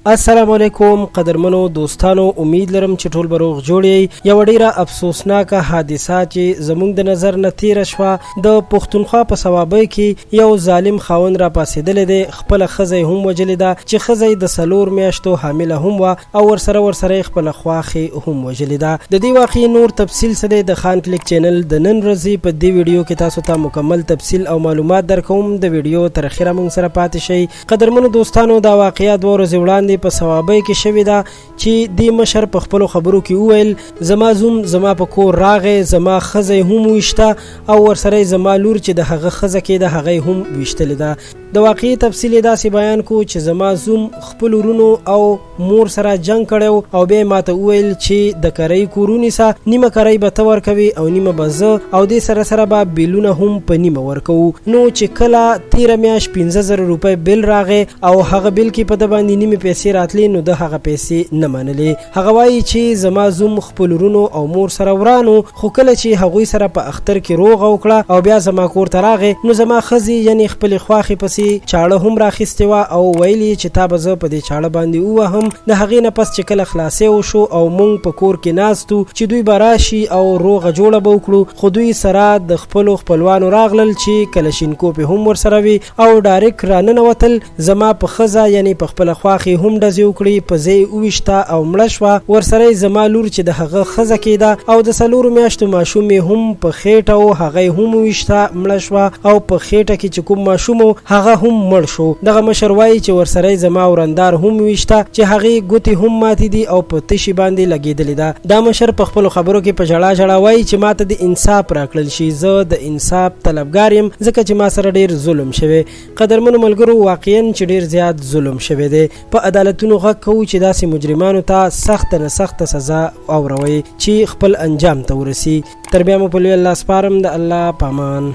السلام علیکم قدرمنو دوستانو، امید لرم چې ټول بروغ جوړی. یو ډیره افسوسناک حادثه چې زموږ د نظر نه تیر شوه د پښتونخوا په صوابئ کې یو ظالم خاوند را پاسېدلی دی. خپل ښځه هم وجلې ده چې ښځه د 4 میاشتو حامله هم وه او ورسره خپل خواښې هم وجلې ده. د دې واقعې نور تفصیل څه دی د خان کلیک چینل د نن ورځې په دې ویډیو کې تاسو ته مکمل تفصیل او معلومات درکوم. د ویډیو تر اخره موږ سره پاتې شئ. قدرمنو دوستانو، دا واقعه 2 ورځې وړاندې په صوابئ کې شوې ده چې د مشر په خپلو خبرو کې وویل زما زوم زما په کور راغی، زما ښځه هم ویشته او ورسره زما لور چې د هغه ښځه کې د هغې هم ویشتلې ده. د واقعي تفصیل یې داسې بیان کو چې زما زوم خپل ورونو او مور سره جنګ کړی او بیا ماته وویل چې د کرۍ کور ونیسه، نیمه کرۍ به ته ورکوي او نیمه به زه، او دې سره به بیلونه هم په نیمه ورکوو. نو چې کله 13 میاشت 15,000 روپۍ بیل راغی او هغه بیل کې په د باندې نیمه پیسې راتلی، نو د هغه پیسې نه منلې. هغه وایي چې زما زوم خپل ورونو او مور سره ورانو، خو کله چې هغوی سره په اختر کې روغه وکړه او بیا زما کور ته راغی، نو زما ښځې یعنې خپلې خواښې پسې چاړه هم راخیستې وه او ویلي چې تا به زه په دې چاړه باندې ووهم. د هغې نه پس چې کله خلاصې وشو او موږ په کور کې ناست وو چې دوی به راشي او روغه جوړه به وکړو، خو دوی سره د خپلو خپلوانو راغلل چې کلشینکوپې هم ورسره وي او ډایرکټ راننوتل. زما په ښځه یعنې په خپله خواښې هم ډزې وکړي، په ځای وویشته او مړه شوه. ورسره زما لور چې د هغه ښځه کېده او د 4 میاشتو ماشوم یې هم په خېټه و، هغه هم وویشته مړه شوه او په خېټه کې چې کوم ماشوم و هغه هم مړ شو. دغه مشر وایي چې ورسره زما ورندار هم ویشته چې هغې ګوتې هم ماتې دي او په تشي باندې لګېدلې ده. دا مشر په خپلو خبرو کې په ژړا وایي چې ماته د انصاف راکړل شي، زه د انصاف طلبګار یم ځکه چې ما سره ډېر ظلم شوی. قدرمنو ملګرو، واقعا چې ډېر زیات ظلم شوی دی. په عدالتونو غږ کوو چې داسې مجرمانو ته سخت نه سخت سزا اوروي چې خپل انجام ته ورسي. تر بیا مو په لوی الله سپارم. د الله پامان.